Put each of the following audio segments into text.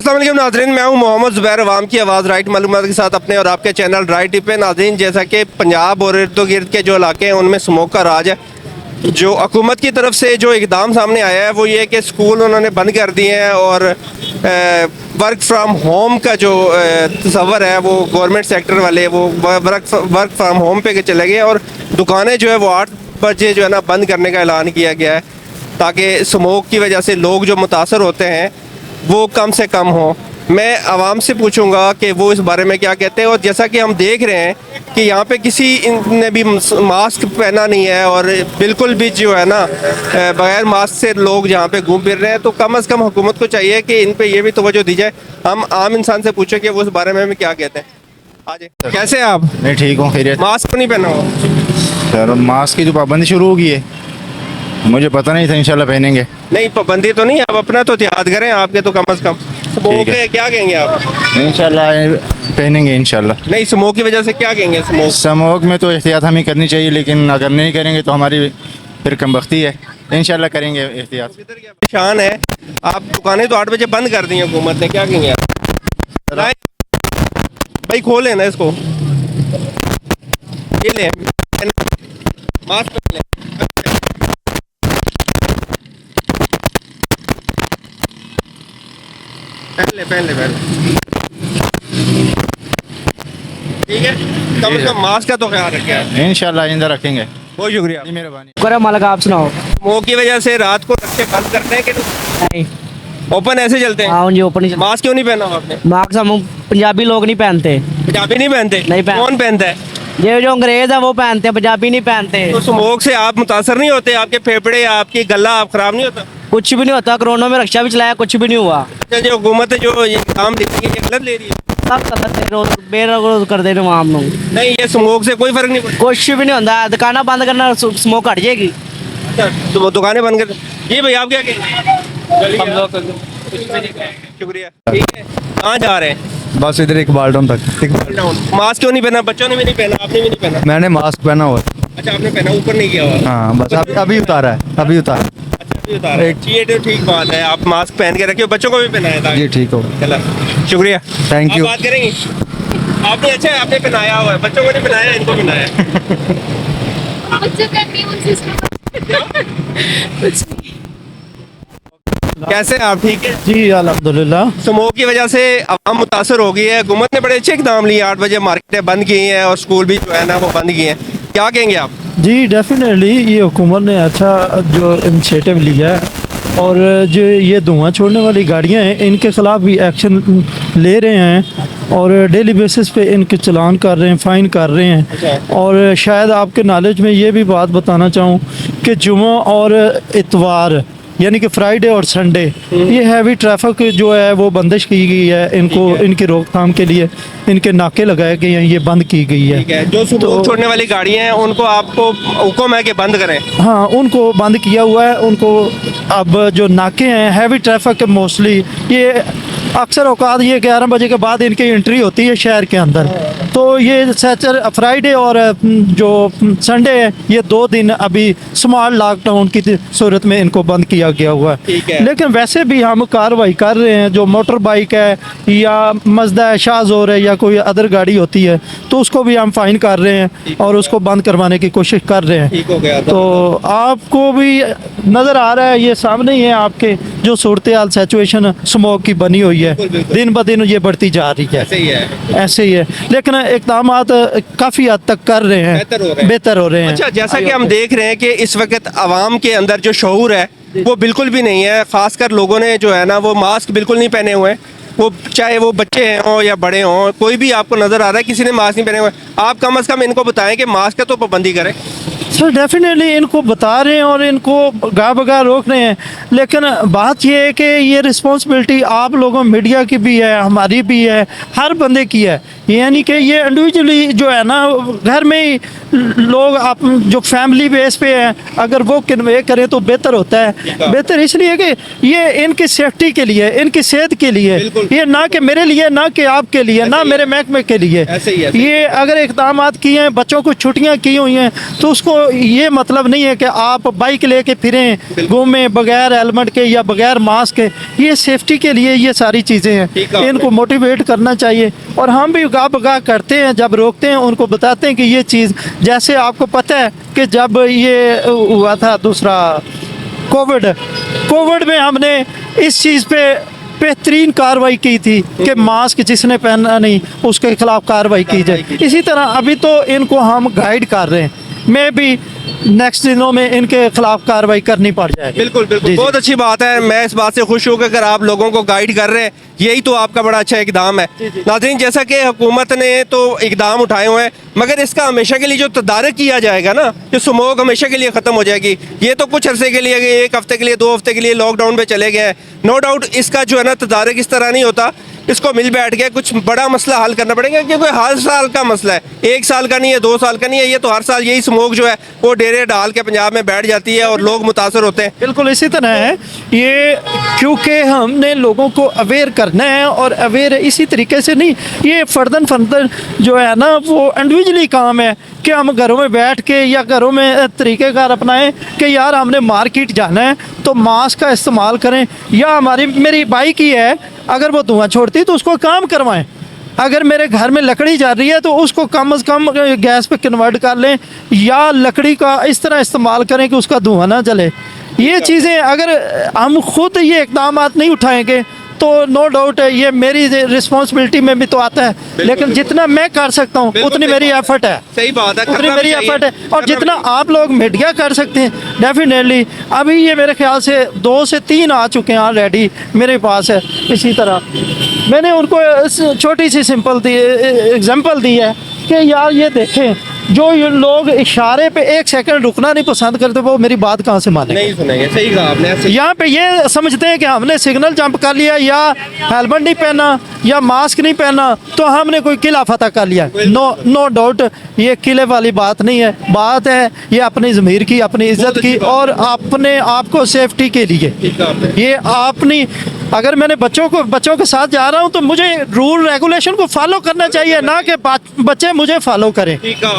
अस्सलाम वालेकुम नाज़रीन, मैं हूं मोहम्मद ज़ुबैर, अवाम की आवाज़ राइट मालूमात के साथ अपने और आपके चैनल राइट पे। नाज़रीन, जैसा कि पंजाब और इर्द गिर्द के जो इलाके हैं उनमें स्मोक का राज है। जो हुकूमत की तरफ से जो इकदाम सामने आया है वो ये कि स्कूल उन्होंने बंद कर दिए हैं और वर्क फ्राम होम का जो तस्वर है वो गवर्नमेंट सेक्टर वाले वो वर्क फ्राम होम पे चले गए और दुकानें जो है वो 8 बजे जो है ना बंद करने का ऐलान किया गया है, ताकि स्मोक की वजह से लोग जो मुतासर होते हैं वो कम से कम हो। मैं आवाम से पूछूंगा कि वो इस बारे में क्या कहते हैं। और जैसा कि हम देख रहे हैं कि यहाँ पे किसी ने भी मास्क पहना नहीं है और बिल्कुल भी जो है ना बगैर मास्क से लोग जहाँ पे घूम फिर रहे हैं, तो कम से कम हुकूमत को चाहिए कि इन पे ये भी तवज्जो दी जाए। हम आम इंसान से पूछें कि वो इस बारे में हमें क्या कहते हैं। आज कैसे हैं आप? मैं ठीक हूँ। खैरियत? मास्क नहीं पहना हो सर, मास्क की तो पाबंदी शुरू हो गई है, मुझे पता नहीं था। इंशाल्लाह पहनेंगे। नहीं, पाबंदी तो नहीं, आप अपना तो एहतियात करें, आपके तो कम से कम। स्मोक है, क्या कहेंगे आप? इंशाल्लाह पहनेंगे इंशाल्लाह। नहीं, स्मोक की वजह से क्या कहेंगे? स्मोक में तो एहतियात हमें करनी चाहिए, लेकिन अगर नहीं करेंगे तो हमारी फिर कमबख्ती है। इंशाल्लाह करेंगे एहतियात। परेशान है आप, दुकानें तो 8 बजे बंद कर दी है हुकूमत ने, क्या कहेंगे आप? भाई खोले ना इसको, ये ले मास्क पहन ले। पहन ले ठीक है, कम से कम मास्क का तो ख्याल रखें। इंशाल्लाह आइंदा रखेंगे। बहुत शुक्रिया, मेहरबानी। करे मालिक, आप सुनाओ। स्मोक की वजह से रात को रखे बंद करते हैं कि नहीं, ओपन ऐसे चलते हैं? हाँ जी, ओपन ही। मास्क क्यों नहीं पहना आपने? मास्क हम पंजाबी लोग नहीं पहनते। पंजाबी नहीं पहनते? नहीं पहन- कौन पहनता है? ये जो अंग्रेज है वो पहनते हैं, पंजाबी नहीं पहनते। तो स्मोक से आप मुतासर नहीं होते? आपके फेफड़े, आपकी गला आप खराब नहीं होता? कुछ भी नहीं होता। कोरोना में रक्षा भी चलाया, कुछ भी नहीं हुआ। अच्छा, जो हुकूमत है जो ये काम ले रही है ये गलत ले रही है? सब गलत है, बेरोज कर दे रहे आम लोग। नहीं, ये स्मोक से कोई फर्क नहीं पड़ता। कुछ भी नहीं होता। दुकाना बंद करना, स्मोक हट जाएगी। तो वो दुकानें बंद कर। जी भाई, आप क्या कहेंगे? हम लोग शुक्रिया। ठीक है, कहाँ जा रहे हैं? बस इधर इकबाल टाउन तक। मास्क क्यों नहीं पहना? बच्चों ने भी नहीं पहना, आपने भी नहीं पहना? मैंने मास्क पहना हुआ। अच्छा, आपने पहना, ऊपर नहीं किया हुआ? हाँ, बस अभी उतारा है, अभी उतारा। अच्छा, अभी उतारा है। ये तो ठीक बात है, आप मास्क पहन के रखिए, बच्चों को भी पहनाया था। जी ठीक हो, चला, शुक्रिया, थैंक आप यू। बात करेंगे? आपने अच्छा है, आपने पहनाया हुआ है, बच्चों को नहीं पहनाया, इनको पहनाया। कैसे हैं आप? ठीक है जी अल्हम्दुलिल्लाह। स्मोक की वजह से आवाम मुतासर हो गई है। हुकूमत ने बड़े अच्छे इकदाम लिए, 8 बजे मार्केटें बंद की हैं और स्कूल भी जो है ना वो बंद किए हैं। क्या कहेंगे आप? जी डेफिनेटली ये हुकूमत ने अच्छा जो इनिशिएटिव लिया है, और जो ये धुआं छोड़ने वाली गाड़ियां हैं इनके ख़िलाफ़ भी एक्शन ले रहे हैं और डेली बेसिस पे इनके चलान कर रहे हैं, फ़ाइन कर रहे हैं। और शायद आपके नॉलेज में ये भी बात बताना चाहूँ कि जुमा और इतवार यानी कि फ्राइडे और संडे ये हैवी ट्रैफिक जो है वो बंदिश की गई है। इनको इनकी रोकथाम के लिए इनके नाके लगाए गए हैं, ये बंद की गई है। ठीक है, जो स्मोक छोड़ने वाली गाड़ियां हैं उनको आपको हुक्म है कि बंद करें? हाँ, उनको बंद किया हुआ है। उनको अब जो नाके हैं हैवी ट्रैफिक मोस्टली ये अक्सर औकात ये 11 बजे के बाद इनकी एंट्री होती है शहर के अंदर, तो ये सैटरडे फ्राइडे और जो संडे है ये 2 दिन अभी स्मॉल लॉकडाउन की सूरत में इनको बंद किया गया हुआ है। लेकिन वैसे भी हम कार्रवाई कर रहे हैं। जो मोटर बाइक है या मजदा है, शाहजोर है या कोई अदर गाड़ी होती है तो उसको भी हम फाइन कर रहे हैं और उसको बंद करवाने की कोशिश कर रहे हैं। ठीक हो गया तो आपको भी नज़र आ रहा है, ये सामने ही है आपके, जो सूरत हाल सिचुएशन स्मोक की बनी हुई है, दिन ब दिन ये बढ़ती जा रही है। ऐसे ही है, लेकिन इक़दाम काफ़ी हद तक कर रहे हैं, बेहतर हो रहे हैं। अच्छा, जैसा कि हम देख रहे हैं कि इस वक्त आवाम के अंदर जो शऊर है वो बिल्कुल भी नहीं है। खासकर लोगों ने जो है ना वो मास्क बिल्कुल नहीं पहने हुए, वो चाहे वो बच्चे हों या बड़े हों, कोई भी आपको नज़र आ रहा है किसी ने मास्क नहीं पहने हुए। आप कम से कम इनको बताएं कि मास्क का तो पाबंदी करें। सर डेफिनेटली इनको बता रहे हैं और इनको गा बगा रोक रहे हैं, लेकिन बात यह है कि ये रिस्पॉन्सिबिलिटी आप लोगों मीडिया की भी है, हमारी भी है, हर बंदे की है। यानी कि ये इंडिविजुअली जो है ना घर में ही लोग आप जो फैमिली बेस पे हैं अगर वो कन्वे करें तो बेहतर होता है। बेहतर इसलिए कि ये इनकी सेफ्टी के लिए, इनकी सेहत के लिए, ये ना कि मेरे लिए, ना कि आपके लिए, ना मेरे महकमे के लिए। ये अगर इक़दाम किए हैं, बच्चों को छुट्टियाँ की हुई हैं तो उसको ये मतलब नहीं है कि आप बाइक लेके फिरें घूमें बगैर हेलमेट के या बगैर मास्क के। ये सेफ्टी के लिए ये सारी चीज़ें ठीक हैं, है। इनको मोटिवेट करना चाहिए। और हम भी गाह बगाह करते हैं, जब रोकते हैं उनको बताते हैं कि ये चीज़, जैसे आपको पता है कि जब ये हुआ था दूसरा कोविड में हमने इस चीज़ पे बेहतरीन कार्रवाई की थी कि मास्क जिसने पहना नहीं उसके खिलाफ कार्रवाई की जाए। इसी तरह अभी तो इनको हम गाइड कर रहे हैं, मैं भी नेक्स्ट दिनों में इनके खिलाफ कार्रवाई करनी पड़ जाएगी। बिल्कुल बिल्कुल, जी, बहुत अच्छी बात है। मैं इस बात से खुश हूँ कि अगर आप लोगों को गाइड कर रहे हैं, यही तो आपका बड़ा अच्छा इकदाम है। नाज़रीन, जैसा कि हुकूमत ने तो इकदाम उठाए हुए हैं, मगर इसका हमेशा के लिए जो तदारक किया जाएगा ना, जो स्मोक हमेशा के लिए ख़त्म हो जाएगी। ये तो कुछ अरसे के लिए, 1 हफ्ते के लिए, 2 हफ्ते के लिए लॉकडाउन पे चले गए हैं, नो डाउट। इसका जो है ना तदारक इस तरह नहीं होता, इसको मिल बैठ के कुछ बड़ा मसला हल करना पड़ेगा, क्योंकि हर साल का मसला है, 1 साल का नहीं है, 2 साल का नहीं है, ये तो हर साल यही स्मोक जो है वो डेरे डाल के पंजाब में बैठ जाती है और लोग मुतासर होते हैं। बिल्कुल इसी तरह है ये, क्योंकि हमने लोगों को अवेयर करना है, और अवेयर इसी तरीके से नहीं, ये फर्दन जो है ना वो इंडिविजुअली काम है कि हम घरों में बैठ के या घरों में तरीक़ेकार अपनाएं कि यार हमने मार्केट जाना है तो मास्क का इस्तेमाल करें, या मेरी बाइक ही है, अगर वो धुआं छोड़ती है तो उसको काम करवाएं। अगर मेरे घर में लकड़ी जा रही है तो उसको कम से कम गैस पे कन्वर्ट कर लें, या लकड़ी का इस तरह इस्तेमाल करें कि उसका धुआं ना जले। ये चीज़ें अगर हम खुद ये इक़दाम नहीं उठाएंगे तो नो डाउट है ये मेरी रिस्पॉन्सिबिलिटी में भी तो आता है, लेकिन जितना मैं कर सकता हूँ उतनी मेरी एफर्ट है। सही बात है, उतनी करना भी मेरी चाहिए, एफर्ट है। और करना जितना भी आप लोग मीडिया कर सकते हैं डेफिनेटली, अभी ये मेरे ख्याल से 2 से 3 आ चुके हैं ऑलरेडी मेरे पास है। इसी तरह मैंने उनको छोटी सी सिंपल दी एग्जांपल दी है कि यार ये देखें, जो ये लोग इशारे पे 1 सेकंड रुकना नहीं पसंद करते वो मेरी बात कहाँ से मानेंगे? नहीं सुनेंगे। सही कहा आपने। यहाँ पे ये समझते हैं कि हमने सिग्नल जंप कर लिया, या हेलमेट नहीं पहना, या मास्क नहीं पहना, तो हमने कोई किला फतह कर लिया। नो डाउट ये किले वाली बात नहीं है, बात है ये अपनी ज़मीर की, अपनी इज्जत की, और अपने आप को सेफ्टी के लिए। ये अपनी, अगर मैंने बच्चों के साथ जा रहा हूँ तो मुझे रूल रेगुलेशन को फॉलो करना चाहिए, ना कि बच्चे मुझे फॉलो करें।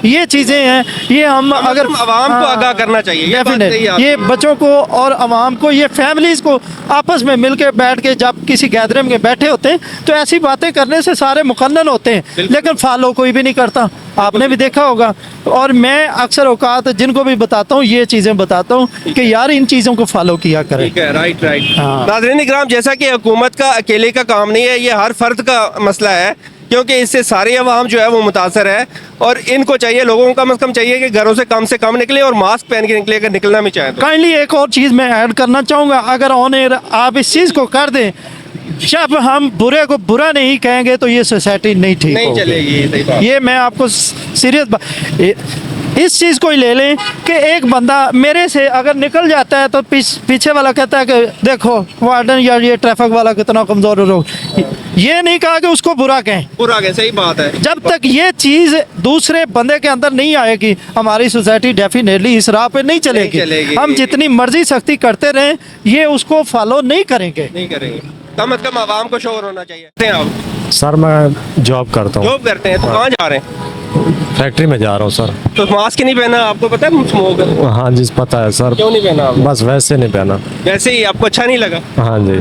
ये चीज़ें हैं, ये हम अगर आवाम को आगाह करना चाहिए, ये बात सही है। ये बच्चों को और आवाम को, ये फैमिलीज़ को आपस में मिल के बैठ के जब किसी गैदरिंग में बैठे होते हैं तो ऐसी बातें करने से सारे मुकन्नन होते हैं, लेकिन फॉलो कोई भी नहीं करता। आपने भी देखा होगा, और मैं अक्सर औकात जिनको भी बताता हूँ ये चीज़ें बताता हूँ कि यार इन चीज़ों को फॉलो किया करें। ठीक है, राइट। हाँ। नाज़रीन इकराम, जैसा कि हुकूमत का अकेले का काम नहीं है, ये हर फर्द का मसला है, क्योंकि इससे सारी अवाम जो है वो मुतासर है, और इनको चाहिए, लोगों को कम से कम चाहिए कि घरों से कम निकले और मास्क पहन के निकले, अगर निकलना भी चाहें तो। काइंडली एक और चीज़ मैं ऐड करना चाहूँगा, अगर ऑन एयर आप इस चीज़ को कर दें, जब हम बुरे को बुरा नहीं कहेंगे तो ये सोसाइटी नहीं ठीक नहीं होगी। चलेगी, सही बात। ये मैं आपको सीरियस इस चीज़ को ही ले लें कि एक बंदा मेरे से अगर निकल जाता है तो पीछे वाला कहता है कि देखो वार्डन यार ये ट्रैफिक वाला कितना कमज़ोर हो, ये नहीं कहा कि उसको बुरा कहें, सही बात है। जब तक ये चीज़ दूसरे बंदे के अंदर नहीं आएगी हमारी सोसाइटी डेफिनेटली इस राह पे नहीं चलेगी। हम जितनी मर्जी सख्ती करते रहें ये उसको फॉलो नहीं करेंगे। कम से कम आवाम को शोर होना चाहिए। आप सर मैं जॉब करता हूँ। जॉब करते हैं तो कहाँ जा रहे हैं? फैक्ट्री में जा रहा हूँ सर। तो मास्क नहीं पहना, आपको पता है स्मोक है? हाँ जी पता है सर। क्यों नहीं पहना आपने? बस वैसे नहीं पहना। वैसे ही आपको अच्छा नहीं लगा? हाँ जी।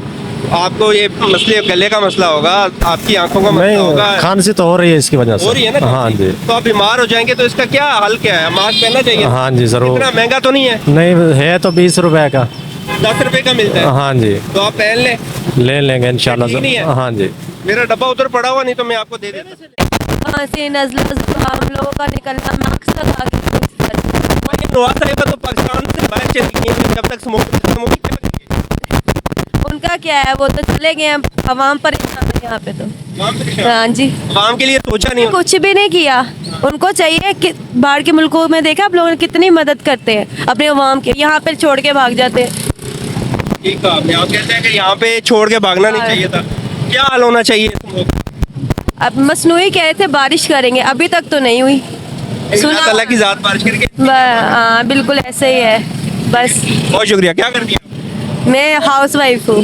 आपको ये मसले गले का मसला होगा, आपकी आंखों का मसला होगा, खांसी तो हो रही है इसकी वजह से। हो रही है ना? हाँ जी। तो आप बीमार हो जाएंगे, तो इसका क्या हल क्या है? मास्क पहनना चाहिए। हाँ जी जरूर। इतना महंगा तो नहीं है? नहीं है तो 20 रुपए का। 10 रुपए का मिलता है। हाँ जी तो आप पहन लें, ले लेंगे इंशाल्लाह। ठीक नहीं है? हाँ जी। मेरा डब्बा उधर पड़ा हुआ, नहीं तो मैं आपको दे देता। खांसी नज़ला जुकाम लोगों का निकलना मास्क लगा के नवाज साहिबा तो पाकिस्तान से बाहर चली गई हैं, जब तक स्मोक उनका क्या है, वो तो चले गए हैं, आवाम परेशान है यहाँ पे तो। हाँ जी, आवाम के लिए सोचा नहीं। कुछ भी नहीं किया। उनको चाहिए कि बाहर के मुल्कों में देखा आप लोगों ने कितनी मदद करते हैं अपने आवाम के, यहाँ पे छोड़ के भाग जाते हैं। ठीक है, आपने आप कहते हैं कि यहाँ पे छोड़ के भागना नहीं चाहिए था। क्या हाल होना चाहिए? अब मसनूई कह रहे थे बारिश करेंगे, अभी तक तो नहीं हुई। सुना अल्लाह की ज़ात बारिश करके। हाँ बिल्कुल ऐसे ही है बस। बहुत शुक्रिया। क्या करती हैं? मैं हाउस वाइफ हूँ।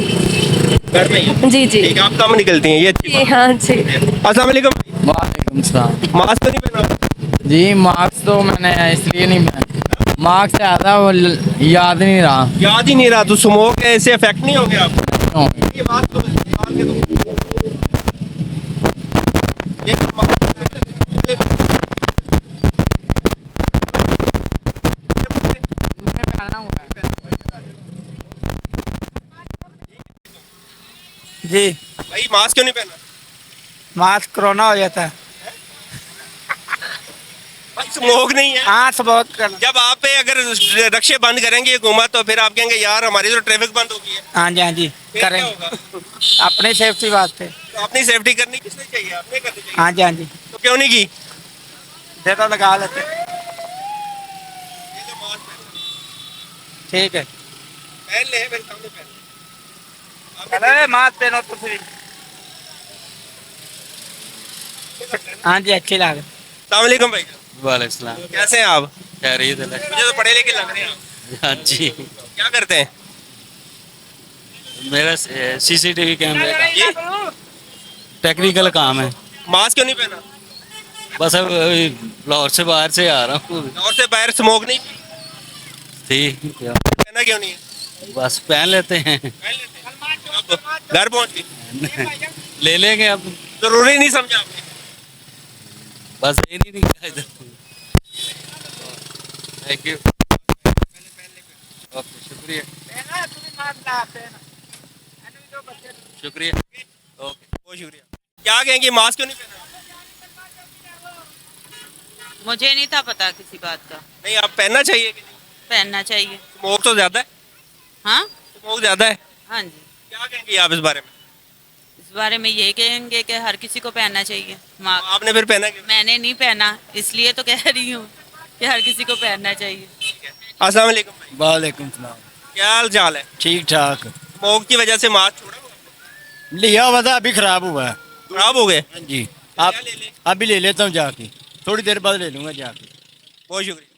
घर में ही? जी जी। ठीक है, आप कम निकलती हैं, ये अच्छी जी हाँ जी। बात है। अस्सलाम वालेकुम। मास्क तो नहीं पहना? जी मार्क्स तो मैंने इसलिए नहीं पहना, मार्क्स से आधा वो याद नहीं रहा। याद ही नहीं रहा तो स्मोक है, इससे इफेक्ट नहीं हो गया आपको? ये बात तो निकाल के दो। ये जी भाई मास्क क्यों नहीं पहना? मास्क कोरोना हो जाता है। भाई स्मोक नहीं है। हाँ स्मोक करना। जब आप पे अगर रक्षे बंद करेंगे हुकूमत तो फिर आप कहेंगे यार हमारी तो ट्रैफिक बंद हो गई है। हाँ जी फिर करें क्या होगा? अपनी सेफ्टी वास्ते। तो अपनी सेफ्टी करनी किसने चाहिए? आपने करनी चाहिए। हाँ जी तो क्यों नहीं की? दे तो लगा लेते। ये जो मास्क ठीक है पहन ले मेरे सामने पहन ले। चलो मास्क पहनो तो फिर। हाँ जी अच्छी लग। अस्सलाम वालेकुम भाई। वालेकुम कैसे हैं आप? खैरियत है। मुझे तो पढ़े लिखे लग रहे हैं आप। हाँ जी, क्या करते हैं? मेरा सीसीटीवी कैमरे का ये टेक्निकल काम है। मास्क क्यों नहीं पहना? बस अब लाहौर से बाहर से आ रहा हूँ। और से बाहर स्मोक नहीं की? ठीक है, पहना क्यों नहीं है? बस पहन लेते हैं। पहन लेते हैं। अब घर पहुंच गए। ले लेंगे अब, जरूरी नहीं समझा आपने? बस ये नहीं निकला इधर। थैंक यू, ओके शुक्रिया शुक्रिया, ओके बहुत शुक्रिया। क्या कहेंगे मास्क क्यों नहीं पहना? मुझे नहीं था पता किसी बात का। नहीं आप पहनना चाहिए कि नहीं? पहनना चाहिए। स्मोक तो ज्यादा है। हाँ स्मोक ज्यादा है। हाँ जी, क्या कहेंगे आप इस बारे में? इस बारे में ये कहेंगे कि हर किसी को पहनना चाहिए मास्क। आपने फिर पहना क्यों? मैंने नहीं पहना इसलिए तो कह रही हूँ कि हर किसी को पहनना चाहिए। अस्सलाम वालेकुम भाई। वालेकुम सलाम। क्या हाल चाल है? ठीक ठाक। स्मोक की वजह से मास्क छोड़ा हुआ? लिया हुआ था, अभी खराब हुआ है। खराब हो गए? हाँ जी, क्या आप ले ले? अभी ले लेता हूँ जाके, थोड़ी देर बाद ले लूँगा जाके। बहुत शुक्रिया।